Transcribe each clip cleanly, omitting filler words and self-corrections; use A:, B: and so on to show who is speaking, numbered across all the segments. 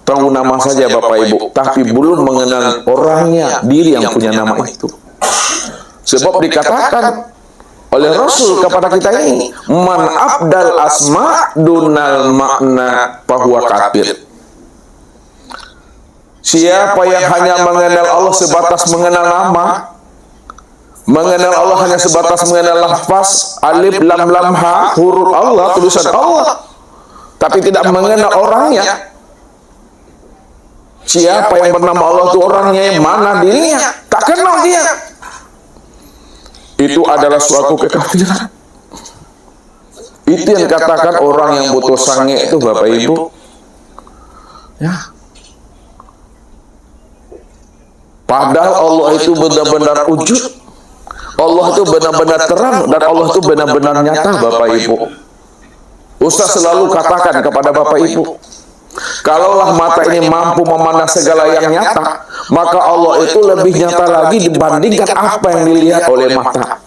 A: tahu nama saja Bapak Ibu, tapi belum mengenal orangnya, diri yang punya nama itu. Sebab dikatakan oleh Rasul kepada kita ini, man abdal asma dunal makna fahuwa kafir. Siapa yang hanya mengenal Allah sebatas mengenal nama, mengenal Allah hanya sebatas mengenal lafaz alif lam lam ha, huruf Allah, tulisan Allah, tapi tidak mengenal orangnya. Siapa yang bernama Allah itu orangnya, yang mana dirinya, tak kenal dia, itu adalah suatu kekafiran. Itu yang dikatakan orang yang butuh sange itu Bapak Ibu, ya. Padahal Allah itu benar-benar wujud, Allah itu benar-benar terang, dan Allah itu benar-benar nyata Bapak Ibu. Ustaz selalu katakan kepada Bapak Ibu, kalaulah mata ini mampu memandang segala yang nyata, maka Allah itu lebih nyata lagi dibandingkan apa yang dilihat oleh mata.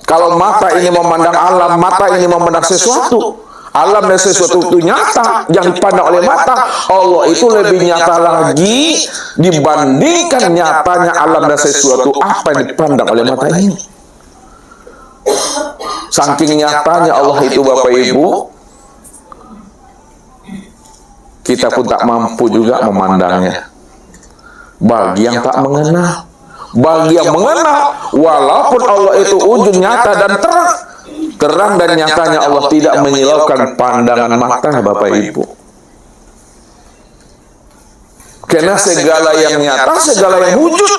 A: Kalau mata ini memandang alam, mata ini memandang sesuatu, alam dan sesuatu itu nyata yang dipandang oleh mata, Allah itu lebih nyata lagi dibandingkan nyatanya alam dan sesuatu apa yang dipandang oleh mata ini. Saking nyatanya Allah itu Bapak Ibu, kita pun tak mampu juga memandangnya. Bagi yang tak mengenal, bagi yang mengenal, walaupun Allah itu wujud nyata dan terang dan nyatanya, Allah tidak menyilaukan pandangan mata Bapak Ibu. Karena segala yang nyata, segala yang wujud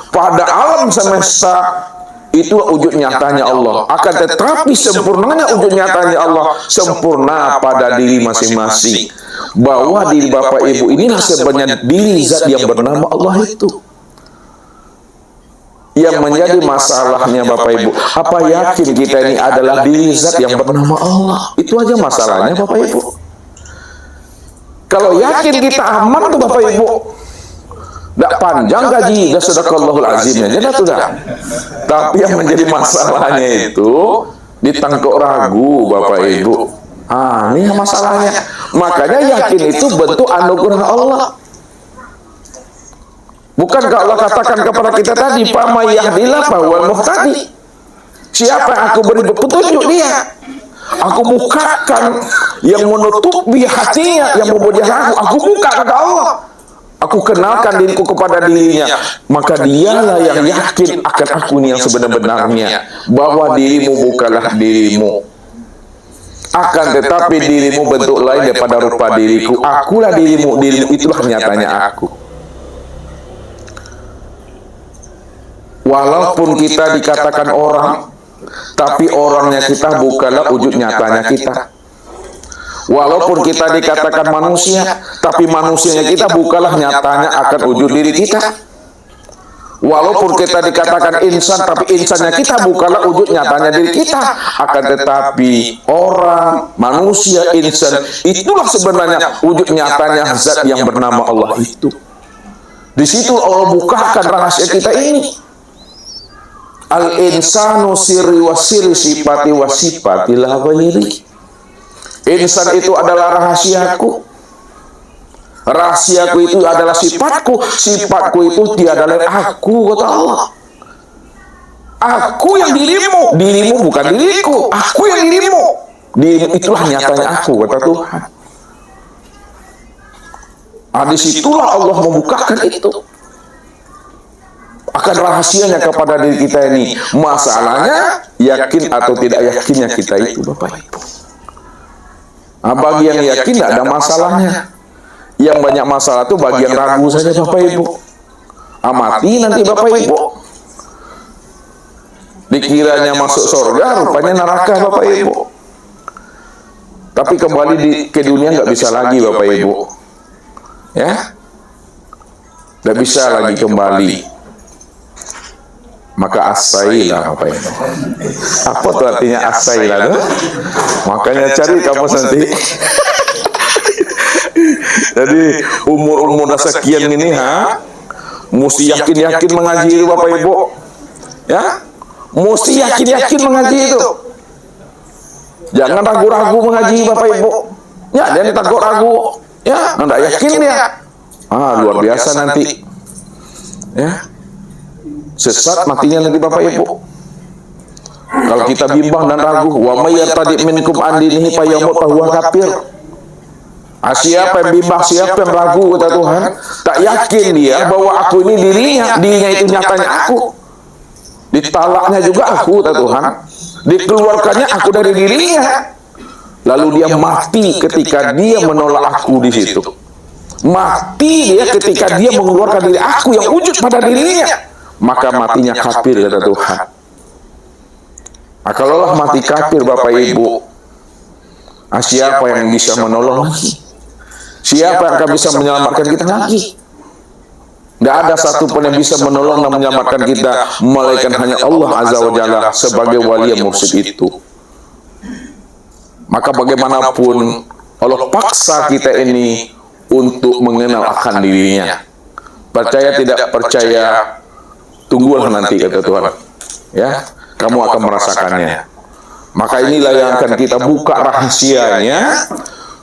A: pada alam semesta itu wujud nyatanya Allah. Akan tetapi sempurnanya wujud nyatanya Allah sempurna pada diri masing-masing. Bahwa diri Bapak Ibu inilah sebenarnya diri zat yang bernama Allah itu. Yang menjadi masalahnya Bapak Ibu, apa yakin kita ini adalah diri zat yang bernama Allah? Itu aja masalahnya Bapak Ibu. Kalau yakin kita aman tuh Bapak Ibu, tidak panjang gaji, sudah sadaqallahul azim aja sudah. Tapi yang menjadi masalahnya itu ditangkap ragu Bapak Ibu. Ini masalahnya. Makanya yakin itu bentuk anugerah Allah. Bukankah Allah katakan kepada kita tadi, "Fama yahdillah fahuwal muhtadi." Siapa yang aku beri petunjuk dia, aku bukakan yang menutupi hatinya, yang membuat dia ragu, aku buka kata Allah. Aku kenalkan diriku kepada dirinya, maka dialah yang yakin akan aku yang sebenar-benarnya, bahwa dirimu bukanlah dirimu. Akan tetapi dirimu bentuk lain daripada rupa diriku. Akulah dirimu, dirimu itulah nyatanya aku. Walaupun kita dikatakan orang, tapi orangnya kita bukanlah wujud nyatanya kita. Walaupun kita dikatakan manusia, tapi manusianya kita bukanlah nyatanya akan wujud diri kita. Walaupun kita dikatakan insan, tapi insannya kita bukanlah wujud nyatanya diri kita. Akan tetapi orang, manusia, insan, itulah sebenarnya wujud nyatanya zat yang bernama Allah itu. Di situ Allah bukakan rahasia kita ini. Al-insanu sirri wa sirri sifati wa sifati la ghairi. Insan itu adalah rahasiaku. Rahasiaku itu adalah sifatku. Sifatku itu tiada lain aku, kata Allah. Aku yang dirimu. Dirimu bukan diriku. Aku yang dirimu. Dirimu itulah nyatanya aku, kata Tuhan. Disitulah Allah membukakan itu. Akan rahasianya kepada diri kita ini. Masalahnya yakin atau tidak yakinnya kita itu Bapak Ibu. Bagi yang yakin tidak ada masalahnya. Yang banyak masalah itu bagi yang ragu saja Bapak Ibu. Mati nanti Bapak Ibu. Dikiranya masuk surga, rupanya neraka Bapak Ibu. Tapi kembali ke dunia nggak bisa lagi Bapak Ibu. Ya, nggak bisa lagi kembali. Maka asailah Bapak Ibu. Apa tuh artinya asailah? Makanya cari kamu nanti. Jadi umur sekian ini mesti yakin-yakin mengaji Bapak Ibu. Ya, mesti yakin-yakin mengaji itu. Jangan ragu-ragu mengaji Bapak Ibu. Ya, dia takut ragu. Ya, enggak yakin dia. Luar biasa nanti. Ya. Sesat matinya nanti Bapak Ibu. Kalau kita bimbang dan ragu, wa may yartadi minkum an dinihi fayamut fahuwa kafir. Siapa yang bimbang, siapa yang ragu, kata Tuhan, tak yakin dia bahwa aku ini dirinya itu nyatanya aku. Ditalaknya juga aku, kata Tuhan. Dikeluarkannya aku dari dirinya. Lalu dia mati ketika dia menolak aku di situ. Mati dia ketika dia mengeluarkan diri aku yang wujud pada dirinya. Maka matinya kafir, kata Tuhan. Kalaulah mati kafir Bapak Ibu, siapa yang bisa menolong lagi? Siapa yang akan bisa menyelamatkan kita lagi? Tidak ada satupun yang bisa menolong dan menyelamatkan kita, melainkan hanya Allah Azza wa Jalla sebagai wali mursyid itu. Maka bagaimanapun Allah paksa kita ini untuk mengenal akan dirinya. Percaya tidak percaya, tunggulah nanti, kata Tuhan. Ya, kamu akan merasakannya. Maka inilah yang akan kita buka rahasianya,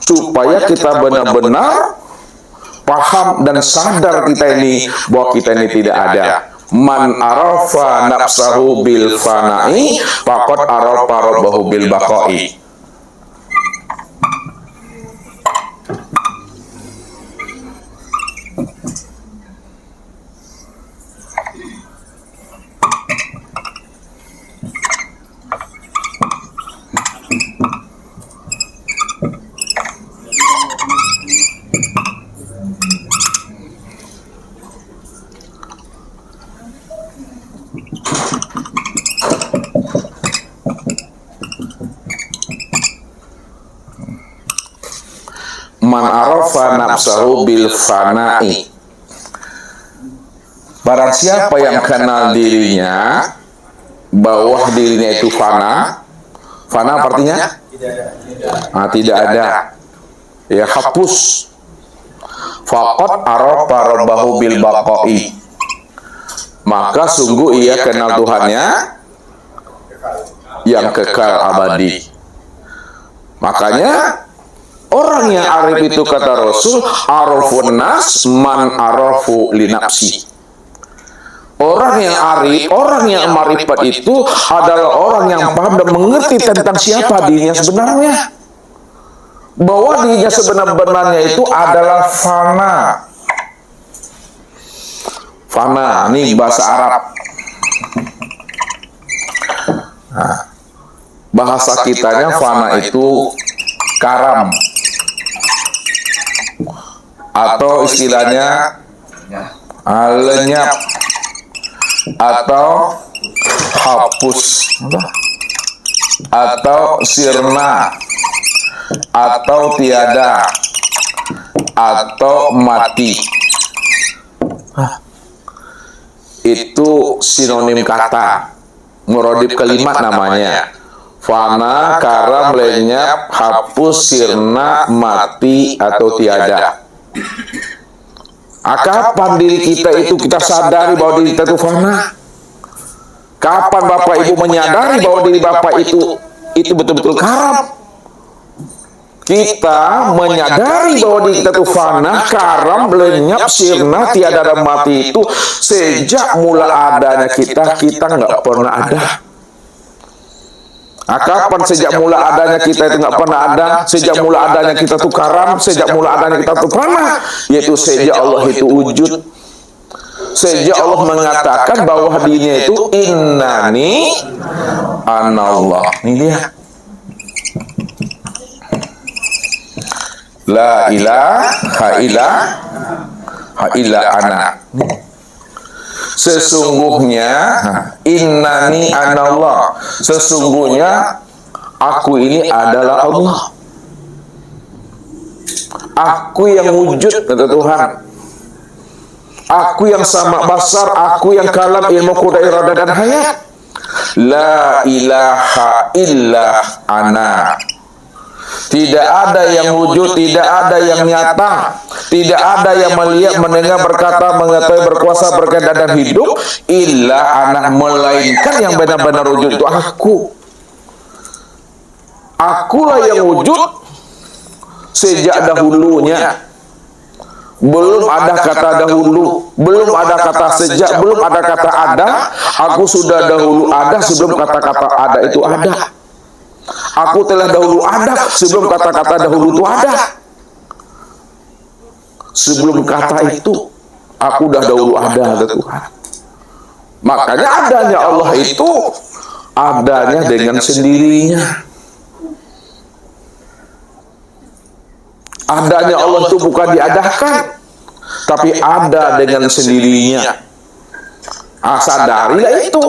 A: supaya kita benar-benar paham dan sadar kita ini bahwa kita ini tidak ada. Man arafa nafsahu bil fana'i faqad arafa rabbahu bil baqa'i. Man arafa nafsahu bil fana'i. Barang siapa yang kenal dirinya bahwa dirinya itu fana. Fana artinya tidak ada. Ya, hapus. Faqad arafa rabbahu bil baqa'i. Maka sungguh ia kenal Tuhannya yang kekal abadi. Makanya orang yang arif itu, kata Rasul, arafun nas man arafu li nafsi. Orang yang arif, orang yang marifat itu adalah orang yang paham dan mengerti tentang siapa dirinya sebenarnya. Bahwa dirinya sebenarnya itu adalah fana. Fana, ini bahasa Arab. Nah, bahasa kitanya fana itu karam. Atau istilahnya lenyap atau hapus atau sirna atau tiada atau mati. Itu sinonim kata, muradif kalimat namanya. Fana, karam, lenyap, hapus, sirna, mati atau tiada. Kapan diri kita itu kita sadari bahwa diri kita itu fana? Kapan Bapak Ibu menyadari bahwa diri Bapak itu betul-betul karam? Kita menyadari bahwa diri kita itu fana, karam, lenyap, sirna, tiada dan mati itu sejak mula adanya kita nggak pernah ada. Kapan sejak mula adanya kita itu nggak pernah ada? Sejak mula adanya kita itu karam, sejak mula adanya kita itu fana, yaitu sejak Allah itu wujud. Sejak Allah mengatakan bahwa dirinya itu innani anallah. Ini dia. La ilaha illa ana. Sesungguhnya innani anallah. Sesungguhnya aku ini adalah Allah. Aku yang wujud, kata Tuhan. Aku yang sama basar, aku yang kalam, ilmu, kuda, irada dan hayat. La ilaha illa ana. Tidak ada yang wujud, tidak ada yang nyata, tidak ada yang melihat, mendengar, berkata, mengetahui, berkuasa, berkehendak dan hidup, illa ana, melainkan yang benar-benar wujud itu aku. Akulah yang wujud, sejak dahulunya. Belum ada kata dahulu, belum ada kata sejak, belum ada kata ada. Aku sudah dahulu ada sebelum kata-kata ada itu ada. Aku telah dahulu ada sebelum kata-kata dahulu itu ada. Sebelum kata itu, aku dah dahulu ada, kata Tuhan. Makanya adanya Allah itu adanya dengan sendirinya. Adanya Allah itu bukan diadakan, tapi ada dengan sendirinya. Sadarilah itu.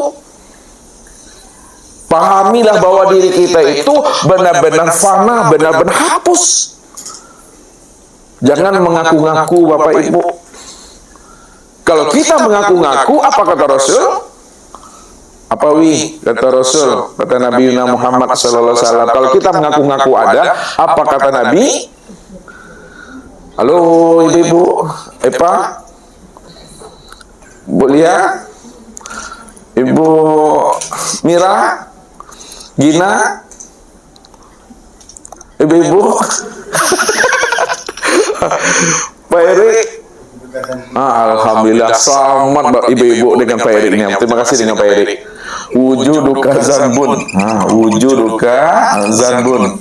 A: Pahamilah bahwa diri kita itu benar-benar fana, benar-benar hapus. Jangan mengaku-ngaku Bapak Ibu. Kalau kita mengaku-ngaku, apa kata Rasul? Apa kata Rasul? Kata Nabi Muhammad SAW. Kalau kita mengaku-ngaku ada, apa kata Nabi? Halo ibu-ibu, Epa, Bu Lia, Ibu Mira, Gina, ibu-ibu, Pak Erik. Alhamdulillah, selamat ibu-ibu dengan Pak Eriknya. Terima kasih dengan Pak Erik. Wujuduka zanbun. Wujuduka zanbun.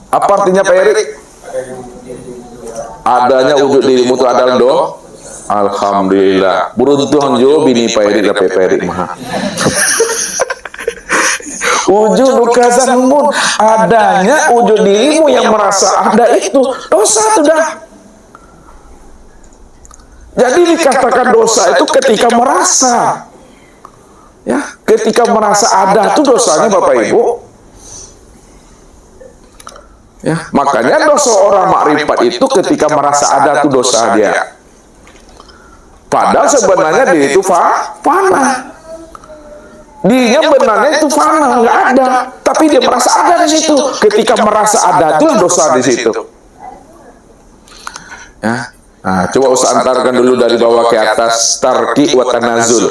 A: Apa artinya Pak Erik? Adanya wujud dirimu itu adalah Alhamdulillah. Beruntung jo bini Pak Erik dapat Pak Erik mah. Wujuduka zanbun, adanya wujud dirimu yang merasa ada itu dosa sudah. Jadi dikatakan dosa itu ketika merasa, ya, ketika merasa ada itu dosanya Bapak Ibu. Ya, makanya dosa orang makrifat itu ketika merasa ada itu dosa dia. Padahal sebenarnya dia itu fana. Dirinya benarnya itu fana, nggak ada. Tapi dia merasa ada di situ. Ketika merasa ada itulah dosa di situ. Ya. Nah, coba usah antarkan dulu dari bawah ke atas, tarki wa tanazul.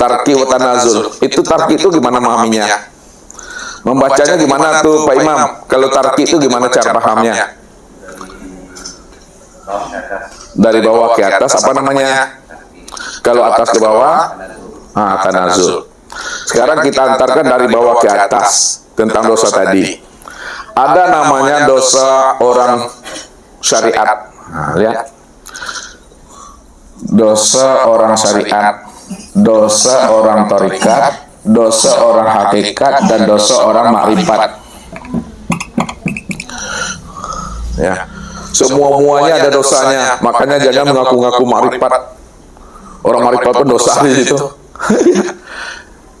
A: Tarki wa tanazul. Itu tarki itu gimana memahaminya? Membacanya gimana tuh Pak Imam? Kalau tarki itu gimana cara pahamnya? Dari bawah ke atas apa namanya? Kalau atas ke bawah, tanazul. Sekarang kita antarkan dari bawah ke atas tentang dosa tadi. Ada namanya dosa orang syariat. Lihat. Dosa orang syariat, dosa orang tarikat, dosa orang hakikat, dan dosa orang makrifat. Ya, semua-muanya ada dosanya. Makanya jangan mengaku-ngaku makrifat. Orang makrifat pun dosa di situ.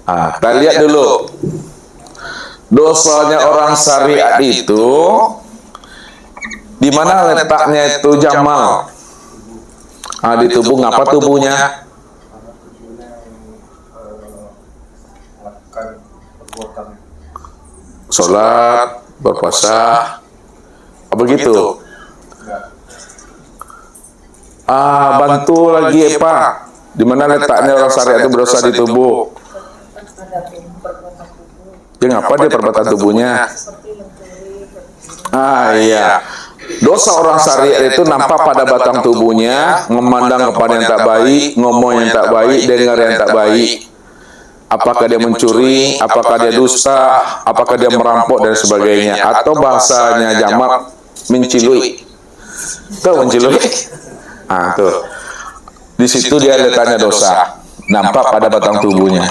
A: Kita lihat dulu. Dosanya orang syariat itu di mana letaknya itu Jamal? Di tubuh, ngapa tubuhnya? Sholat, berpuasa, apa gitu? Bantu lagi Pak. Di mana letaknya orang syariat itu berdosa di tubuh? Dia ngapa dia perbuatan tubuhnya? Iya. Dosa orang syariat itu nampak pada batang tubuhnya, memandang kepada yang tak baik, ngomong yang tak baik, dengar yang tak baik. Apakah dia mencuri, apakah dia dusta, apakah dia merampok dan sebagainya, atau bahasanya jamak mencilui. Tuh mencilui. Tuh. Di situ dia letaknya dosa, nampak pada batang tubuhnya.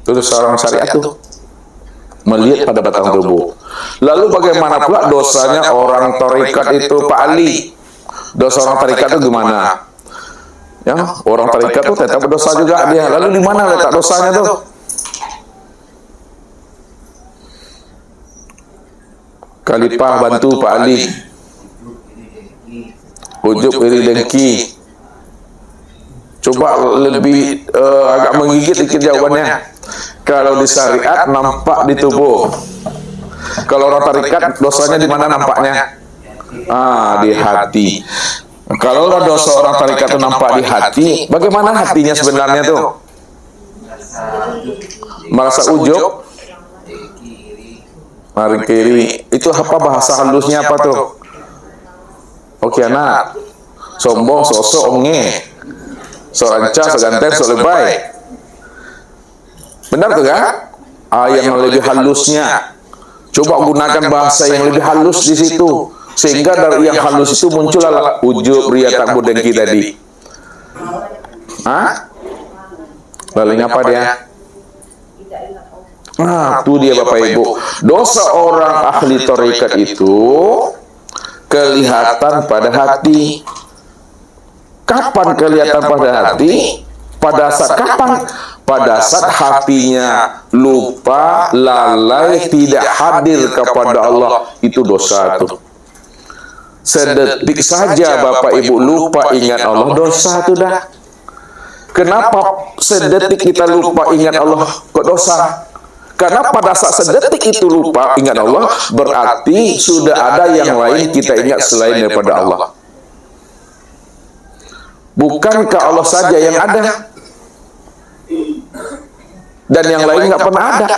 A: Itu dosa orang syariat tuh. Melihat pada batang tubuh. Lalu bagaimana pula dosanya orang tarikat itu Pak Ali? Dosa orang tarikat itu gimana? Ya, orang tarikat itu tetap berdosa juga dia. Lalu di mana letak dosanya tuh? Khalifah bantu Pak Ali. Ujub iri dengki. Coba lebih agak menggigit dikit jawabannya. Kalau di syariat nampak di tubuh. Kalau orang tarikat dosanya di mana nampaknya? Di hati. Kalau dosa orang tarikat itu nampak di hati, bagaimana hatinya sebenarnya tuh? Merasa ujub, Maring kiri. Itu apa bahasa halusnya apa tuh? Oke anak. Sombong, sosok, onge. Soranca, seganten, solebay. Benar tuh kan? Yang lebih halusnya. Coba gunakan bahasa yang lebih halus di situ. Sehingga dari yang halus itu muncullah ujub, ria, takbur, dengki tadi. Lalu apa dia? Nah, itu dia Bapak Ibu. Dosa orang ahli tarekat itu kelihatan pada hati. Kapan kelihatan pada hati? Pada saat kapan? Pada saat hatinya lupa, lalai, tidak hadir kepada Allah. Itu dosa itu. Sedetik saja Bapak Ibu lupa ingat Allah, dosa itu dah. Kenapa sedetik kita lupa ingat Allah kok dosa? Karena pada saat sedetik itu lupa ingat Allah, berarti sudah ada yang lain kita ingat selain daripada Allah. Bukankah Allah saja yang ada? Dan yang lain nggak pernah ada.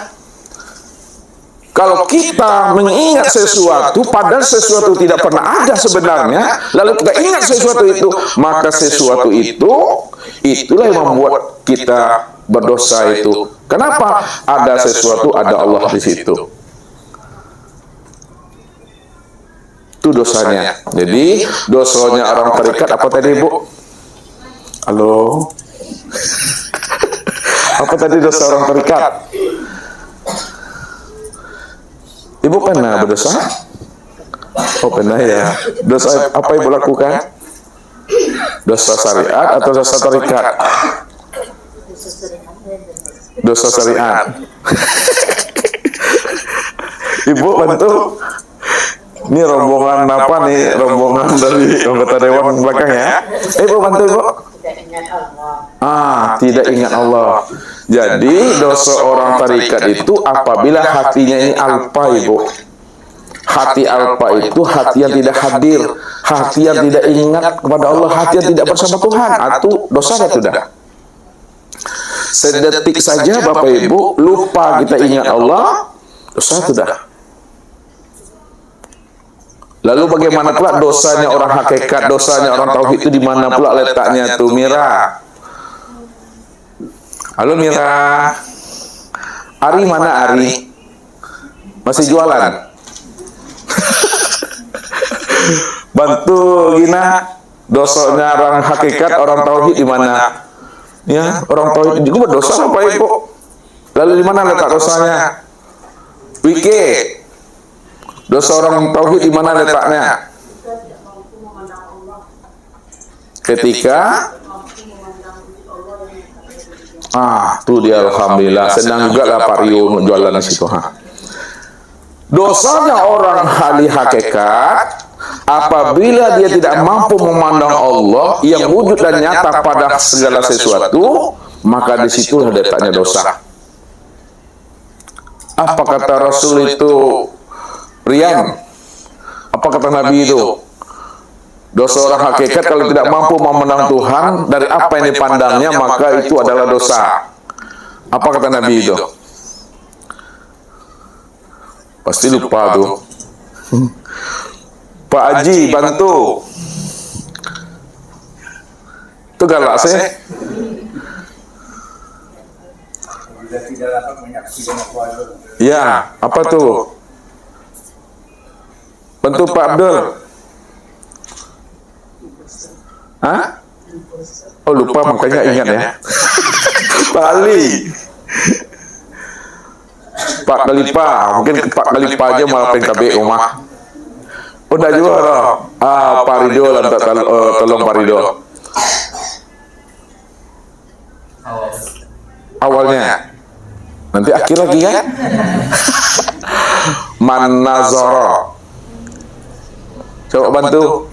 A: Kalau kita mengingat sesuatu, padahal sesuatu tidak pernah ada sebenarnya, lalu kita ingat sesuatu itu, maka sesuatu itulah yang membuat kita berdosa itu. Kenapa? Ada sesuatu, ada Allah di situ. Itu dosanya. Jadi dosanya orang tarekat apa tadi, Bu? Halo? Apa tadi dosa orang tarekat? Ibu pernah berdosa? Oh pernah ya. Dosa apa Ibu lakukan? Dosa syariat atau dosa tarekat? Dosa syariat. Ibu bantu. Ini rombongan apa nih? Rombongan dari anggota dewan belakang ya. Ibu bantu Ibu. Tidak ingat Allah. Jadi dosa orang tarekat itu apabila hatinya ini alpa Ibu. Hati alpa itu hati yang tidak hadir, hati yang tidak ingat kepada Allah, hati yang tidak bersama Tuhan. Itu dosa itu dah. Sedetik saja Bapak Ibu lupa kita ingat Allah, dosa itu dah. Lalu bagaimana pula dosanya orang hakikat, dosanya orang tauhid itu di mana pula letaknya tuh, Mira? Halo Mira. Ari mana Ari? Masih jualan? Bantu Gina, dosanya orang hakikat, orang tauhid di mana? Ya, orang tauhid juga berdosa Bapak Ibu. Lalu di mana letak dosanya? Wike. Dosa orang tauhid di mana letaknya? Ketika tuh dia alhamdulillah senang juga lah Pak Rio jualan di situ. Dosanya orang ahli hakikat apabila dia tidak mampu memandang Allah yang wujud dan nyata pada segala sesuatu, maka disitulah letaknya dosa. Apa kata Rasul itu? Rian, apa kata Nabi itu? Dosa orang hakikat kalau tidak mampu memandang Tuhan dari apa yang dipandangnya, maka itu adalah dosa. Apa kata Nabi itu? Pasti lupa tuh. Pak Haji, bantu. Itu galak sih. Ya, apa tuh? Bantu Pak Abdul. Oh lupa makanya ingat ya. Pak Ali. Pak Kalipa, mungkin Pak Kalipa aja malah PKB rumah. Udah juga loh. Pak Rido lah, tolong Pak Rido. Awalnya. Nanti akhir lagi kan? Man nazara. Coba bantu.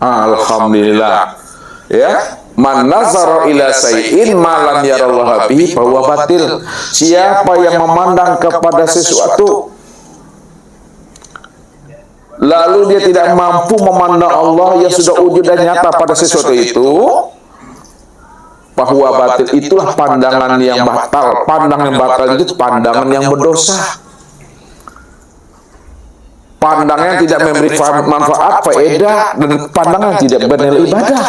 A: Alhamdulillah. Ya, man nazara ila sayyin ma lam yarallaha bihi fahuwa batil. Siapa yang memandang kepada sesuatu lalu dia tidak mampu memandang Allah yang sudah wujud dan nyata pada sesuatu itu, bahwa batil itulah pandangan yang batal. Pandangan yang batal itu pandangan yang berdosa. Pandangan yang tidak memberi manfaat, faedah, dan pandangan yang tidak bernilai ibadah.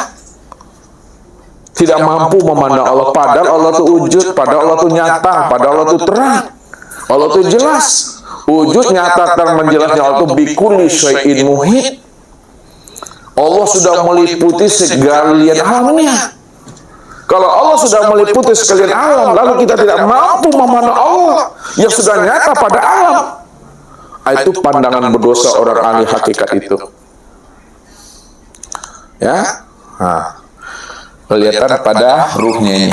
A: Tidak mampu memandang Allah, padahal Allah itu wujud, padahal Allah itu nyata, padahal Allah itu terang, Allah itu jelas. Wujud nyata dan menjelasnya Allah itu bikulli syai'in muhit. Allah sudah meliputi segalian alamnya. Kalau Allah sudah meliputi sekalian alam, lalu kita tidak mampu memandang Allah yang sudah nyata pada alam, itu pandangan berdosa orang ahli hakikat itu. Ya, kelihatan pada ruhnya.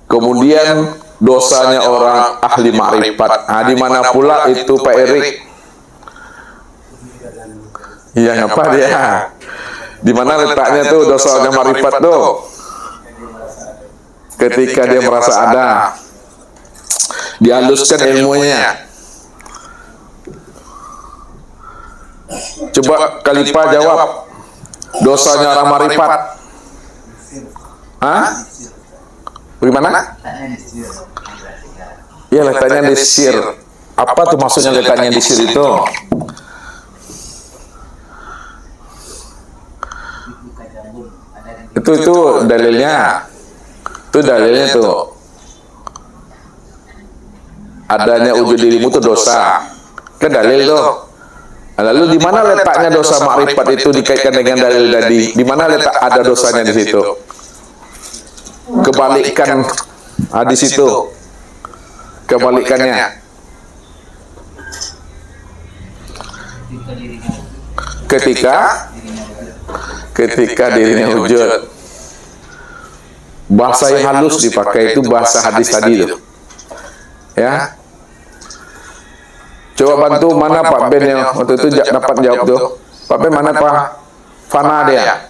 A: Kemudian dosanya orang ahli makrifat. Di mana pula itu Pak Erik? Iya, apa dia? Di mana letaknya tuh dosanya makrifat tuh? Ketika dia merasa ada, dihaluskan ilmunya. Coba Khalifah jawab, dosanya orang makrifat. Bagaimana? Ya, letaknya di sir. Apa tuh maksudnya letaknya di sir itu? Itu dalilnya. Itu dalilnya tuh. Adanya wujud dirimu itu dosa. Kan dalil tuh. Lalu di mana letaknya dosa makrifat itu dikaitkan dengan dalil tadi? Di mana letak ada dosanya di situ? Kebalikan di situ. Kebalikannya. Ketika dirinya wujud. Bahasa yang halus dipakai itu bahasa hadis tadi itu. Ya. Coba bantu mana Pak Ben yang waktu itu dapat jawab tuh. Pak Ben mana Pak? Fana dia.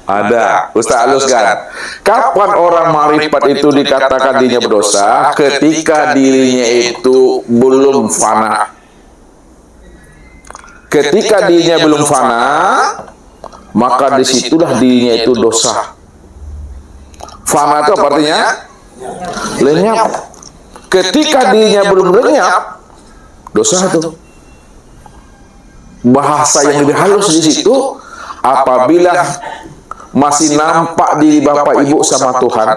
A: Ada, Ustaz halus kan? Kapan orang makrifat itu dikatakan dirinya berdosa? Ketika dirinya itu belum fana. Ketika dirinya belum fana, maka disitulah dirinya itu dosa. Fana itu apa artinya? Lenyap. Ketika dirinya belum lenyap, dosa itu. Bahasa yang lebih halus di situ, apabila masih nampak diri Bapak Ibu sama Tuhan,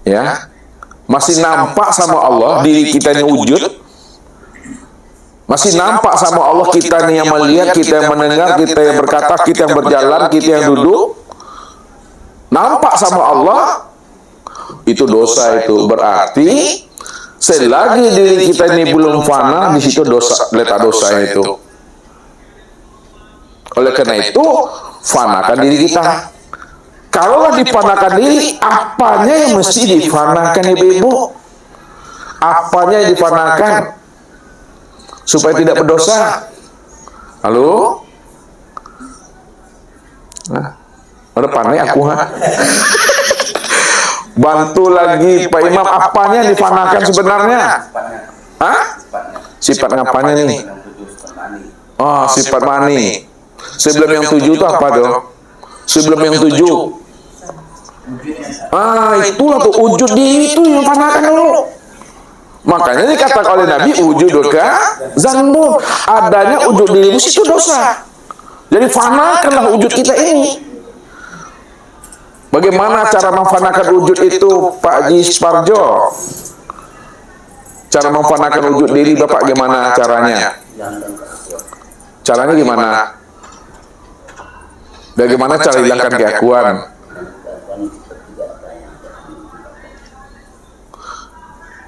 A: ya, masih nampak sama Allah, diri kita ini wujud, masih nampak sama Allah, kita nih yang melihat, kita yang mendengar, kita yang berkata, kita yang berjalan, kita yang duduk, nampak sama Allah, itu dosa. Itu berarti selagi diri kita ini belum fana, di situ dosa, letak dosa itu. Oleh karena itu, fanakan diri kita. Kalau difanakan diri, apanya yang mesti difanakan ibu-ibu? Apanya yang difanakan supaya tidak berdosa? Halo? Udah panik aku, Bantu lagi Pak Imam, apanya yang difanakan sebenarnya? Sifat ngapanya nih? Oh, sifat mani. Sebelum yang 7 itu apa tuh? Sebelum yang 7. Itulah tuh wujud diri itu yang fanakan dulu. Makanya dikatakan oleh Nabi, wujuduka zanbun. Adanya wujud dirimu itu dosa. Jadi fanakanlah wujud kita ini. Bagaimana cara memfanakan wujud itu, Pak Haji Sparjo? Cara memfanakan wujud diri Bapak gimana caranya? Caranya gimana? Bagaimana cara hilangkan keakuan?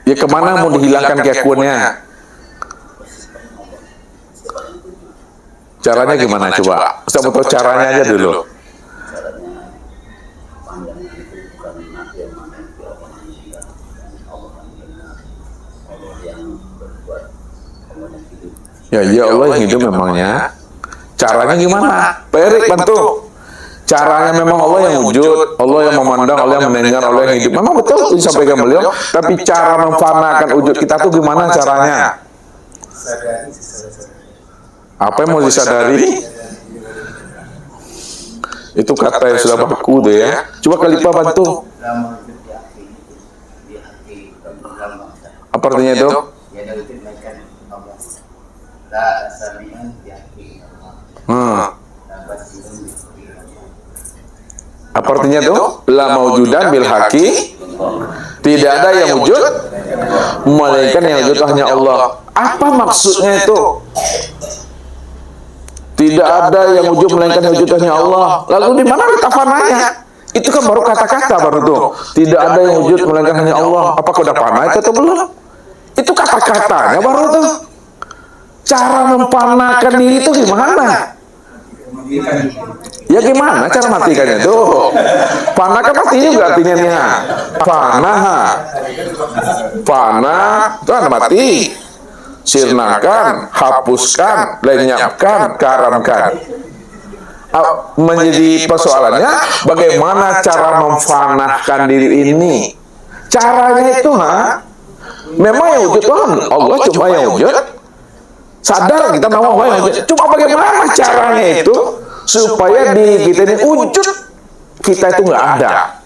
A: Ya kemana mau dihilangkan keakuannya? Caranya gimana coba? Ustaz mau tahu caranya aja dulu. Ya, ya Allah yang hidup memangnya. Caranya gimana? Pak Erik bantu. Caranya memang Allah yang wujud, Allah yang memandang, Allah yang mendengar, Allah yang hidup. Memang betul disampaikan beliau. Tapi cara memfanakan wujud kita tuh gimana caranya? Apa yang mau disadari? Itu kata yang sudah baku tuh ya. Coba Khalifah bantu. Apa artinya itu? Apa artinya itu? La maujudan bil haqi. Tidak ada yang wujud melainkan yang wujud hanya Allah. Apa maksudnya itu? Tidak ada yang wujud melainkan yang wujud hanya Allah. Lalu di mana letak fananya? Itu kan baru kata-kata baru tuh. Tidak ada yang wujud melainkan hanya Allah. Apakah udah fana itu atau belum? Itu kata-katanya baru tuh. Cara memfanakan diri itu gimana? Ya gimana cara matikannya tuh? Fana kan mati juga artinya nih. Fana, fana itu kan mati. Sirnakan, hapuskan, lenyapkan, karamkan. Menjadi persoalannya bagaimana cara memfanakan diri ini? Caranya itu memang yang wujud Tuhan Allah cuma yang wujud. Sadar kita mau yang wujud. Cuma bagaimana caranya itu supaya di kita ini wujud kita itu nggak ada.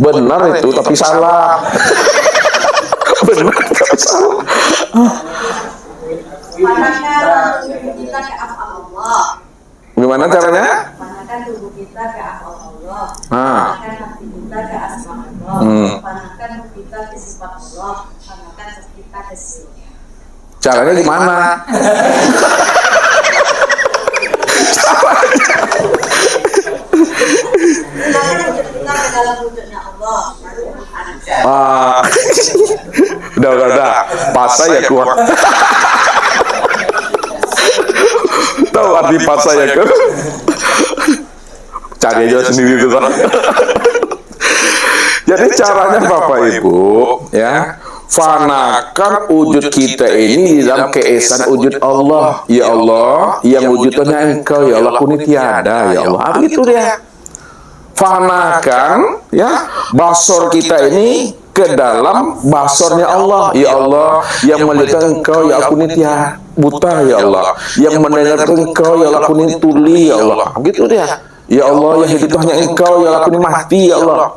A: Benar itu tapi salah. Benar tapi salah.
B: Kita ke Allah.
A: Gimana caranya?
B: Panakan tubuh kita ke Allah.
A: Nah.
B: Panakan hati kita ke asma Allah. Panakan kita ke sifat Allah. Panakan kita ke sifat.
A: Caranya gimana?
B: Kita ke dalam wujudnya Allah.
A: Udah. Pasai ya kuat. Tahu arti pasai ya ke? Cari aja sendiri tuh. Jadi caranya Bapak Ibu, ya, fanakan wujud kita ini di dalam keesaan wujud Allah. Ya Allah, yang wujudnya Engkau, ya Allah, kuni tiada, ya Allah. Begitu dia. Fanakan, ya, basor kita ini ke dalam basornya Allah. Ya Allah, yang melihat Engkau, ya aku ini tiada buta, ya Allah. Yang mendengar Engkau, ya Allah, aku ini tuli, ya Allah. Begitu dia. Ya Allah, yang hidup hanya Engkau, ya aku ini mati, ya Allah.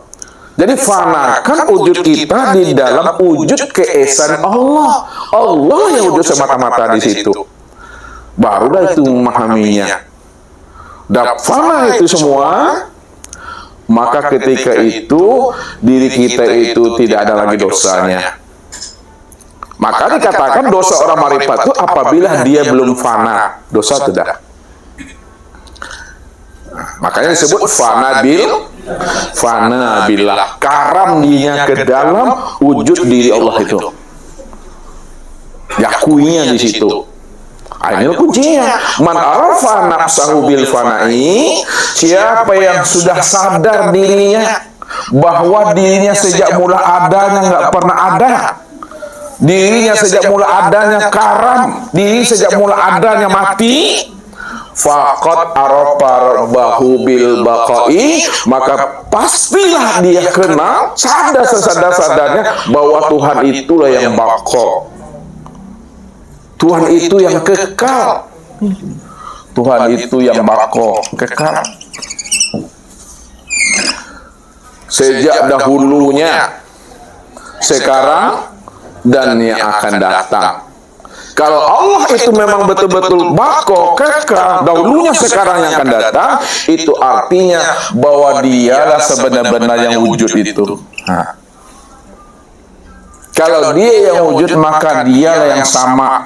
A: Jadi fanakan wujud kita di dalam wujud keesaan Allah. Allah yang wujud semata-mata di situ. Barulah itu memahaminya. Dan fana itu semua, maka ketika itu diri kita itu tidak ada lagi dosanya. Maka dikatakan dosa orang marifat itu apabila dia belum fana, dosa sudah. Makanya disebut fana billah, karam dia ke dalam wujud diri Allah itu. Yakuinya di situ. Ini kuncinya. Man arafa nafsahu bil fana'i, siapa yang sudah sadar dirinya bahwa dirinya sejak mula adanya nggak pernah ada. Dirinya sejak mula adanya karam, diri sejak mula adanya mati. Faqad arafa rabbahu bil baqa'i, maka pastilah dia kenal sadar sesadar-sadarnya bahwa Tuhan itulah yang baqa. Tuhan itu yang kekal. Tuhan itu yang baqa, kekal. Sejak dahulunya, sekarang, dan yang akan datang. Kalau Allah itu memang betul-betul bako, kekal, dahulunya, sekarang, yang akan datang, itu artinya bahwa dialah sebenar-benar yang wujud itu. Kalau dia yang wujud, maka dialah yang sama,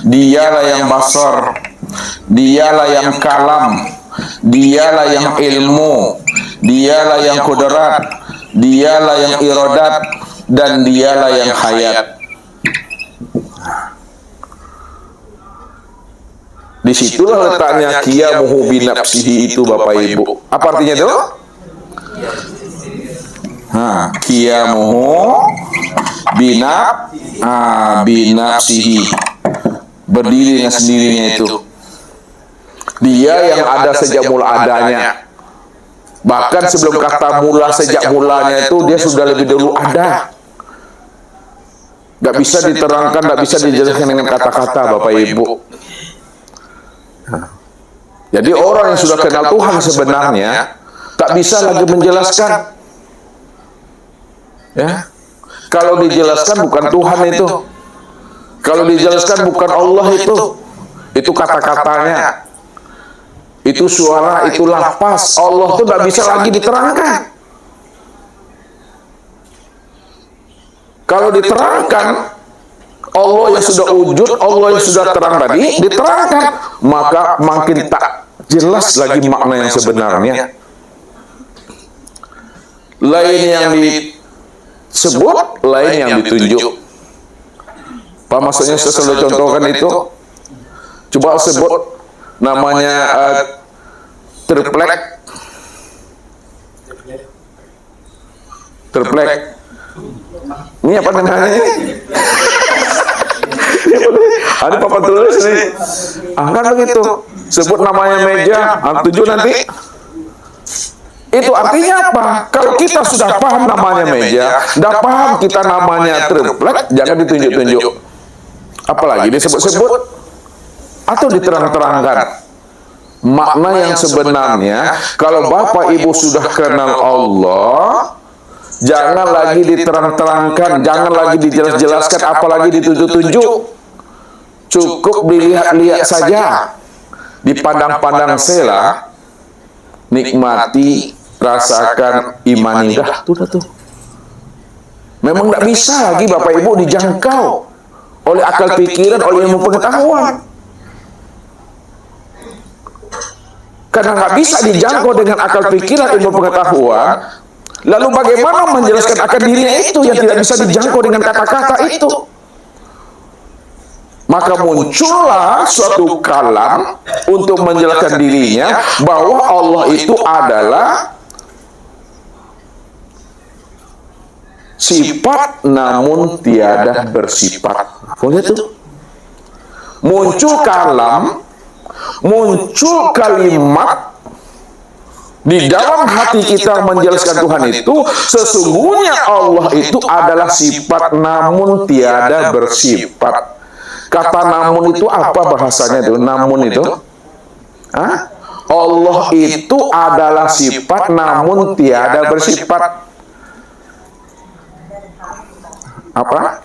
A: dialah yang basar, dialah yang kalam, dialah yang ilmu, dialah yang kudrat, dialah yang iradat, dan dialah yang hayat. Disitulah letaknya qiyamuhu binafsihi itu Bapak Ibu. Apa artinya itu? Qiyamuhu binafsihi, berdiri dengan sendirinya itu. Dia yang ada sejak mula adanya. Bahkan sebelum kata mula, sejak mulanya itu dia sudah lebih dulu ada. Gak bisa diterangkan, gak bisa dijelaskan dengan kata-kata, Bapak Ibu. Nah, jadi orang yang sudah kenal Tuhan sebenarnya tak bisa lagi menjelaskan. Ya, kalau dijelaskan bukan Tuhan itu. Kalau dijelaskan bukan Allah itu kata-katanya, itu suara, itu lafaz. Allah itu tidak bisa lagi diterangkan. Kalau diterangkan, Allah yang sudah wujud, Allah yang sudah terang tadi, diterangkan, maka makin tak jelas lagi makna yang sebenarnya. Lain yang disebut, lain yang ditunjuk. Apa maksudnya? Saya selalu contohkan itu. Coba sebut namanya triplek. Ini apa namanya? Ada papan tulis nih. Kan begitu. Sebut namanya meja, tujuh nanti. Itu artinya apa? Kalau kita sudah paham namanya meja, sudah paham kita namanya triplek, jangan ditunjuk-tunjuk. Apalagi disebut-sebut atau diterang-terangkan. Makna yang sebenarnya, kalau Bapak Ibu sudah kenal Allah, jangan lagi diterang-terangkan, jangan lagi dijelas-jelaskan, apalagi ditunjuk-tunjuk. Cukup dilihat-lihat saja, dipandang-pandang sela, nikmati, rasakan, imani. Dah, tuh. Memang tidak bisa lagi Bapak Ibu dijangkau oleh akal pikiran, oleh ilmu pengetahuan. Karena nggak bisa dijangkau dengan akal pikiran, ilmu pengetahuan, lalu bagaimana menjelaskan akan dirinya itu yang tidak bisa dijangkau dengan kata-kata itu? Maka muncullah suatu kalam untuk menjelaskan dirinya bahwa Allah itu adalah sifat namun tiada bersifat. Lihat tuh. Muncul kalam, muncul kalimat di dalam hati kita menjelaskan Tuhan itu, sesungguhnya Allah itu adalah sifat namun tiada bersifat. Kata namun itu apa bahasanya itu? Namun itu? Allah itu adalah sifat namun tiada bersifat. Apa?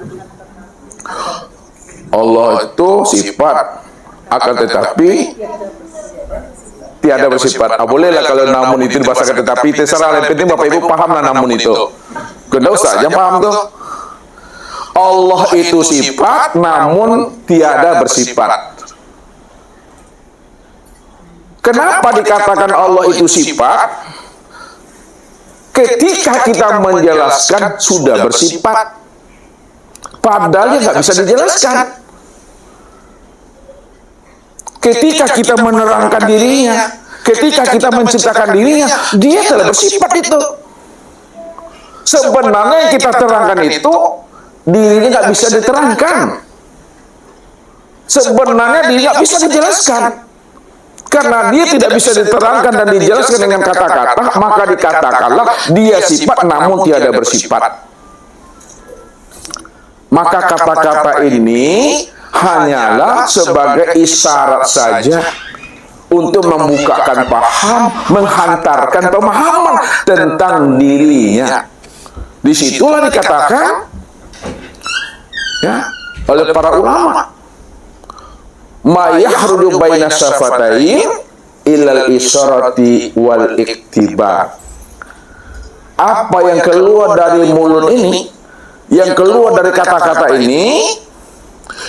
A: Allah itu sifat, akan tetapi tiada bersifat. Bolehlah kalau namun itu dibahasakan, tetapi terserah. Yang penting Bapak Ibu pahamlah namun itu. Tidak usah, jangan paham tuh. Allah itu sifat, namun tiada bersifat. Kenapa dikatakan Allah itu sifat? Ketika kita menjelaskan sudah bersifat, padahal nggak bisa dijelaskan. Ketika kita menerangkan dirinya, ketika kita menciptakan dirinya, dia telah bersifat itu. Sebenarnya yang kita terangkan itu, dirinya nggak bisa diterangkan. Sebenarnya dia nggak bisa dijelaskan. Karena dia tidak bisa diterangkan dan dijelaskan dengan kata-kata, maka dikatakanlah dia sifat namun tiada bersifat. Maka kata-kata ini hanyalah sebagai isyarat saja untuk membukakan paham, menghantarkan pemahaman tentang dirinya. Disitulah dikatakan oleh para ulama, ma yahrudu baina syafatain ilal isyarati wal iktibar. Apa yang keluar dari mulut ini, yang keluar dari kata-kata ini,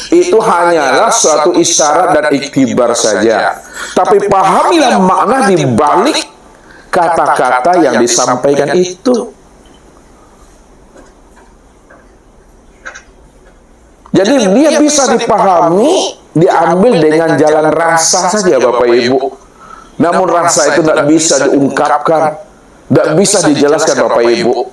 A: itu hanyalah suatu isyarat dan iktibar saja. Tapi pahamilah makna di balik kata-kata yang disampaikan itu. Jadi dia bisa dipahami, diambil dengan jalan rasa saja Bapak Ibu. Namun rasa itu tidak bisa diungkapkan, tidak bisa dijelaskan Bapak Ibu.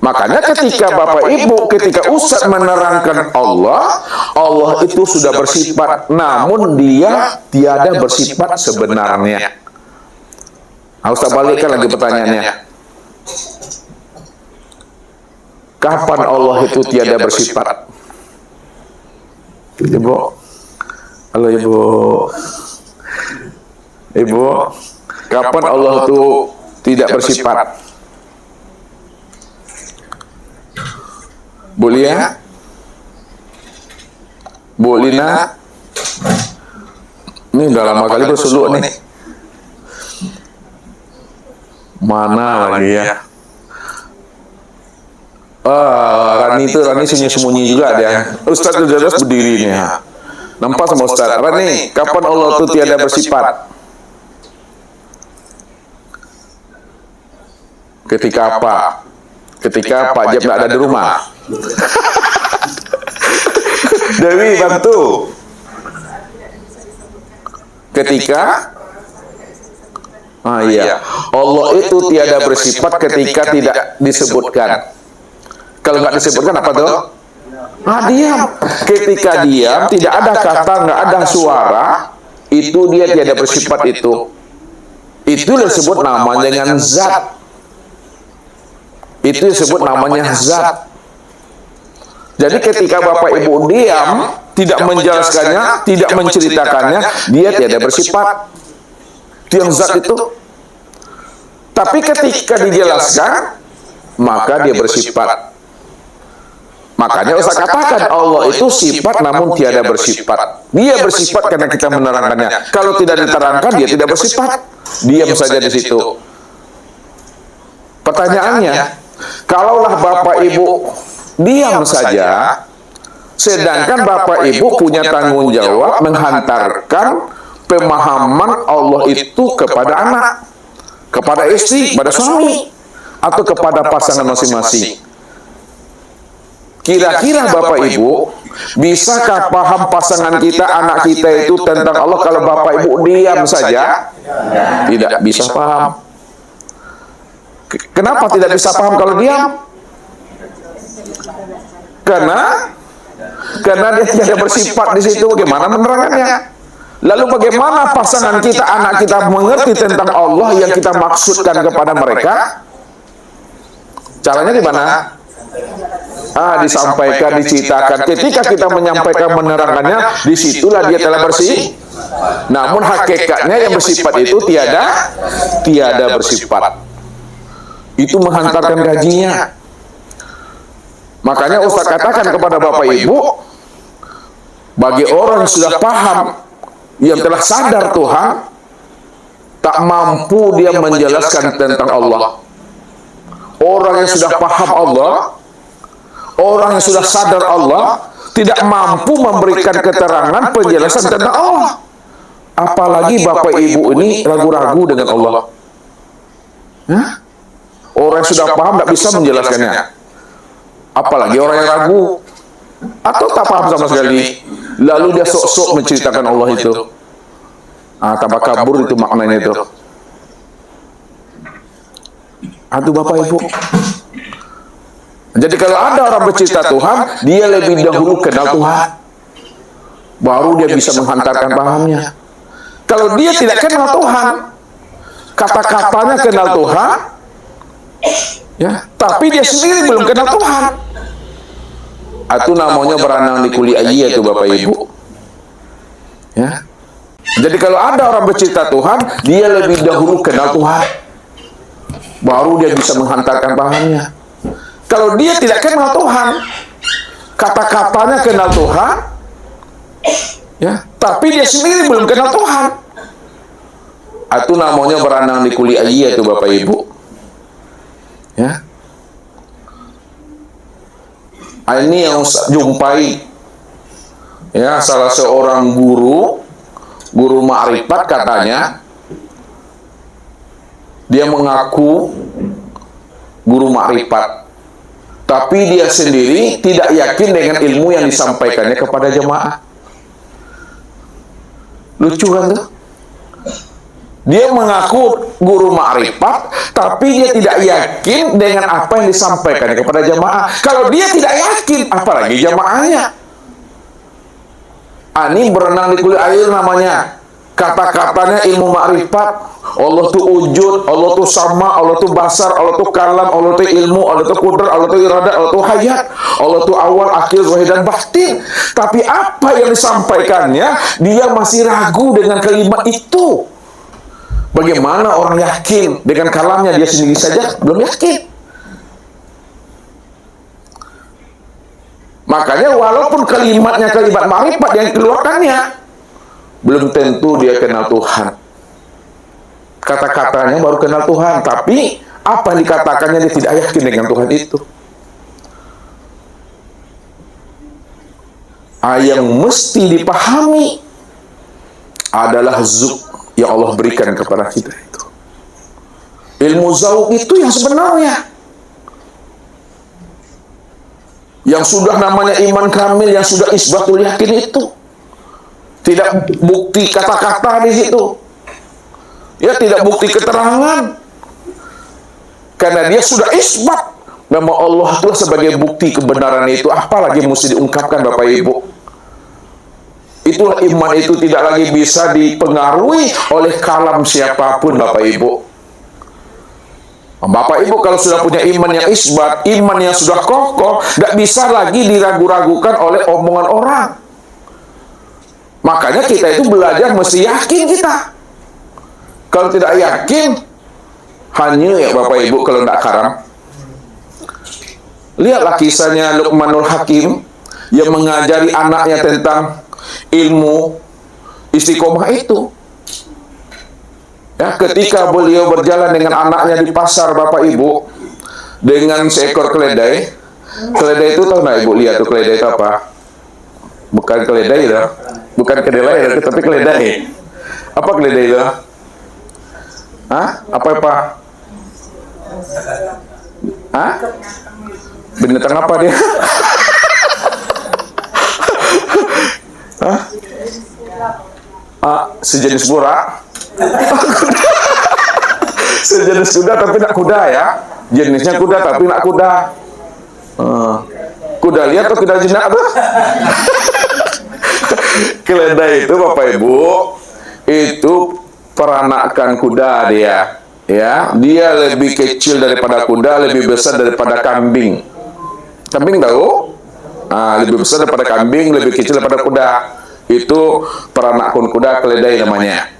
A: Makanya ketika Bapak Ibu, ketika Ustadz menerangkan Allah, Allah itu sudah bersifat, namun dia tiada bersifat sebenarnya. Ustaz balikkan lagi pertanyaannya. Kapan Allah itu tiada bersifat? Ibu, halo Ibu. Ibu, kapan Allah itu tidak bersifat? Bu Lia? Bu Lina? Ini udah lama kali bersuluk nih. Mana lagi ya? Rani itu, Rani sembunyi juga dia. Ustaz udah terus berdiri nih. Nampak sama Ustaz. Rani, kapan Allah itu tiada bersifat? Ketika apa? Ketika Pak Jeb nggak ada di rumah. Dewi bantu. Ketika iya, Allah itu tiada bersifat ketika tidak disebutkan. Kalau nggak disebutkan apa tuh? Diam. Ketika diam, tidak ada kata, nggak ada suara, itu dia tiada bersifat itu. Itu disebut namanya dengan zat. Itu disebut namanya zat. Jadi ketika Bapak Ibu diam, tidak menjelaskannya, tidak menceritakannya, dia tiada bersifat. Itu yang zat itu. Tapi ketika dijelaskan, maka dia bersifat. Makanya Ustaz katakan Allah itu sifat namun tiada bersifat. Dia bersifat karena kita menerangkannya. Kalau tidak diterangkan, dia tidak bersifat. Diam saja di situ. Pertanyaannya, kalaulah Bapak Ibu diam saja, sedangkan Bapak Ibu punya tanggung jawab menghantarkan pemahaman Allah itu kepada anak, kepada istri, kepada suami, atau kepada pasangan masing-masing. Kira-kira Bapak Ibu, bisakah paham pasangan kita, anak kita itu tentang Allah kalau Bapak Ibu diam saja? Tidak bisa paham. Kenapa tidak bisa paham kalau diam? Karena dia tidak bersifat di situ. Bagaimana menerangkannya? Lalu bagaimana pasangan kita, anak kita mengerti tentang Allah yang kita maksudkan kepada mereka? Caranya di mana? Disampaikan, diceritakan. Ketika kita menyampaikan, menerangkannya, disitulah dia telah bersih. Namun hakikatnya yang bersifat itu tiada bersifat. Itu menghantarkan gajinya. Makanya Ustaz katakan kepada Bapak Ibu, bagi orang yang sudah paham, yang telah sadar Tuhan, tak mampu dia menjelaskan tentang Allah. Orang yang sudah paham Allah, orang yang sudah sadar Allah, tidak mampu memberikan keterangan penjelasan tentang Allah. Apalagi Bapak Ibu ini ragu-ragu dengan Allah. Orang yang sudah paham tidak bisa menjelaskannya. Apalagi orang yang ragu atau tak paham sama sekali, lalu dia sok-sok menceritakan Allah itu. Tambah kabur itu maknanya itu. Aduh Bapak Ibu. Jadi kalau ada orang bercerita Tuhan, dia lebih dahulu kenal Tuhan, baru dia bisa menghantarkan pahamnya. Kalau dia tidak kenal Tuhan, kata-katanya kenal Tuhan, ya, tapi dia sendiri belum kenal Tuhan. Itu namanya berenang di kuli ayi itu Bapak Ibu. Ya. Jadi kalau ada orang bercerita Tuhan, dia lebih dahulu kenal Tuhan, baru dia bisa menghantarkan pahamnya. Kalau dia tidak kenal Tuhan, kata-katanya kenal Tuhan, ya, tapi dia sendiri belum kenal Tuhan. Itu namanya berenang di kuli ayi itu Bapak Ibu. Ya. Ini yang jumpai, ya, salah seorang guru ma'rifat katanya, dia mengaku guru ma'rifat, tapi dia sendiri tidak yakin dengan ilmu yang disampaikannya kepada jemaah. Lucu kan tuh? Dia mengaku guru ma'rifat, tapi dia tidak yakin dengan apa yang disampaikannya kepada jemaah. Kalau dia tidak yakin, apalagi jemaahnya. Ini berenang di kulit air namanya. Kata-katanya ilmu ma'rifat, Allah tuh wujud, Allah tuh sama, Allah tuh basar, Allah tuh kalam, Allah tuh ilmu, Allah tuh qudrat, Allah tuh iradah, Allah tuh hayat, Allah tuh awal, akhir, zahir dan batin. Tapi apa yang disampaikannya, dia masih ragu dengan kalimat itu. Bagaimana orang yakin dengan kalamnya dia sendiri saja belum yakin. Makanya walaupun kalimatnya kalimat ma'rifat yang keluarkannya, belum tentu dia kenal Tuhan. Kata-katanya baru kenal Tuhan, tapi apa yang dikatakannya dia tidak yakin dengan Tuhan itu. Yang mesti dipahami adalah zuk yang Allah berikan kepada kita itu. Ilmu zauk itu yang sebenarnya, yang sudah namanya iman kamil, yang sudah isbatul yakin itu. Tidak bukti kata-kata di situ. Ya, tidak bukti keterangan. Karena dia sudah isbat nama Allah itu sebagai bukti kebenaran itu. Apalagi mesti diungkapkan Bapak Ibu. Itulah iman itu tidak lagi bisa dipengaruhi oleh kalam siapapun Bapak Ibu. Bapak Ibu kalau sudah punya iman yang isbat, iman yang sudah kokoh, tidak bisa lagi diragu-ragukan oleh omongan orang. Makanya kita itu belajar mesti yakin kita. Kalau tidak yakin, hanya ya Bapak Ibu kalau tidak karam. Lihatlah kisahnya Luqmanul Hakim yang mengajari anaknya tentang ilmu istiqomah itu. Ya, ketika beliau berjalan dengan anaknya di pasar Bapak Ibu dengan seekor keledai. Keledai itu tahu nggak Ibu lihat tuh keledai itu apa? Bukan keledai itu, bukan kedelai, tapi keledai. Apa keledai itu? Hah? Apa? Hah? Binatang apa dia? Hah? Sejenis burung. Sejenis kuda tapi nak kuda ya. Jenisnya kuda tapi nak kuda. Kuda lihat atau kuda jinak tuh? Keledai itu Bapak Ibu, itu peranakan kuda dia. Ya, dia lebih kecil daripada kuda, lebih besar daripada kambing. Kambing tahu? Lebih besar daripada kambing, lebih kecil daripada kuda. Itu peranakun kuda, keledai namanya.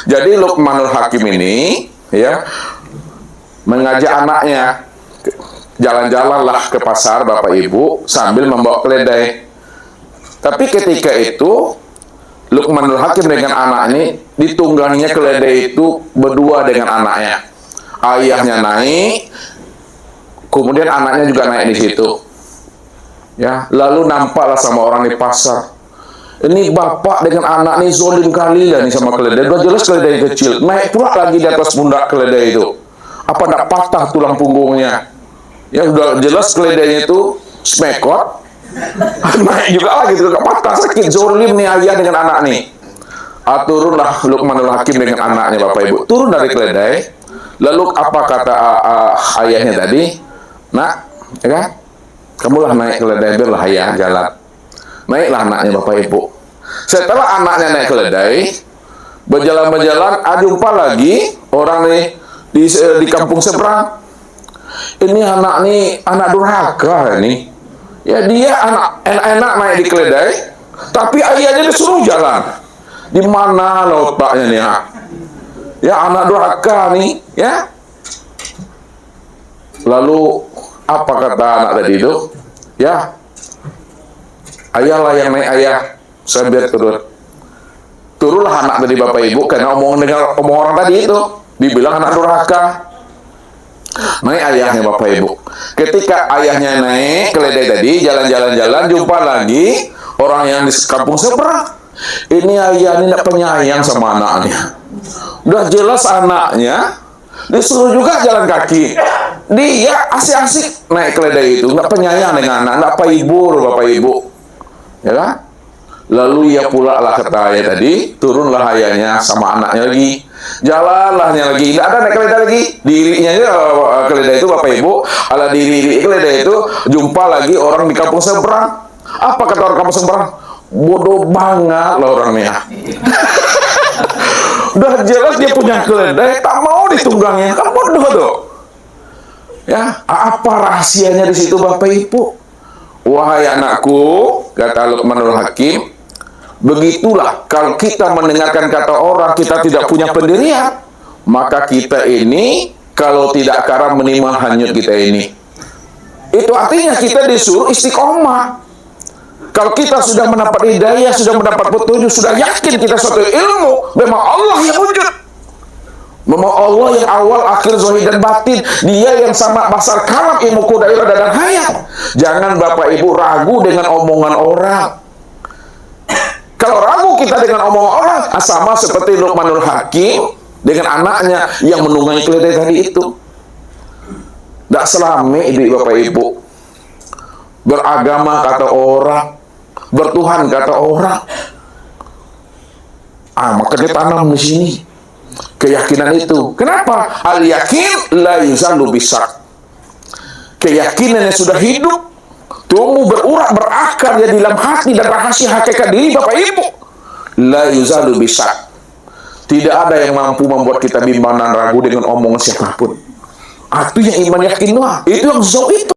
A: Jadi Luqmanul Hakim ini ya mengajak anaknya jalan-jalanlah ke pasar Bapak Ibu sambil membawa keledai. Tapi ketika itu Luqmanul Hakim dengan anak ini ditungganginya keledai itu berdua dengan anaknya. Ayahnya naik, kemudian anaknya juga naik di situ. Ya, lalu nampaklah sama orang di pasar. Ini bapak dengan anak ini zolim kali lah nih sama keledai. Udah jelas keledai kecil, naik pula lagi di atas pundak keledai itu. Apa nak patah tulang punggungnya? Ya udah jelas keledainya itu smekot. Naik juga lagi itu patah, sakit, zolim nih ayah dengan anak nih. Turunlah Luqmanul Hakim dengan anaknya Bapak Ibu. Turun dari keledai. Lalu apa kata ayahnya tadi? Nak, ya kan? Kamulah naik keledai biarlah ayah jalan. Naiklah anaknya Bapak Ibu. Setelah anaknya naik keledai, berjalan-berjalan, jumpa lagi orang nih di kampung seberang. Ini anak nih, anak durhaka ini. Ya dia anak enak-enak naik di keledai, tapi ayahnya disuruh jalan. Di mana letaknya nih? Ya anak durhaka nih, ya. Lalu apa kata anak tadi itu? Ya, ayahlah yang naik ayah, saya biar turun. Turunlah anak tadi Bapak Ibu, karena dengar omong orang tadi itu, dibilang anak durhaka. Naik ayahnya Bapak Ibu. Ketika ayahnya naik keledai tadi, jalan-jalan-jalan, jumpa lagi orang yang di kampung seberang. Ini ayah ini tidak penyayang sama anaknya. Udah jelas anaknya disuruh juga jalan kaki. Dia asik-asik naik keledai itu, nggak penyayang dengan anak, nggak paibur Bapak Ibu, ya kan? Lalu ia pula lah kata ayah tadi, turunlah ayahnya sama anaknya lagi, jalanlahnya lagi, nggak ada naik keledai lagi, dirinya keledai itu Bapak Ibu, ala diri keledai itu jumpa lagi orang di kampung seberang. Apa kata orang kampung seberang? Bodoh banget lah orangnya. Udah jelas dia punya keledai, tak mau ditunggangnya, kan bodoh dong. Ya, apa rahasianya di situ Bapak Ibu? Wahai anakku, kata Luqmanul Hakim, begitulah kalau kita mendengarkan kata orang, kita tidak punya pendirian, maka kita ini kalau tidak karam menimah hanyut kita ini. Itu artinya kita disuruh istiqomah. Kalau kita sudah mendapat hidayah, sudah mendapat petunjuk, sudah yakin kita suatu ilmu, memang Allah yang wujud. Memang Allah yang awal, akhir, zahir dan batin. Dia yang sama basar kalam, ilmu kudairah dan hayat. Jangan Bapak Ibu ragu dengan omongan orang. Kalau ragu kita dengan omongan orang, sama seperti Luqmanul Hakim dengan anaknya yang menunggangi keledai tadi itu. Tidak selama itu Bapak Ibu. Beragama kata orang, bertuhan kata orang. Maka dia tanam di sini keyakinan itu. Kenapa? Al yakin la yuzalu bisak. Keyakinan yang sudah hidup, tumbuh berurat berakar ya di dalam hati dan rahasia hakikat diri Bapak Ibu. La yuzalu bisak. Tidak ada yang mampu membuat kita bimbang dan ragu dengan omongan siapapun. Itu yang iman yakin, itu yang zau itu.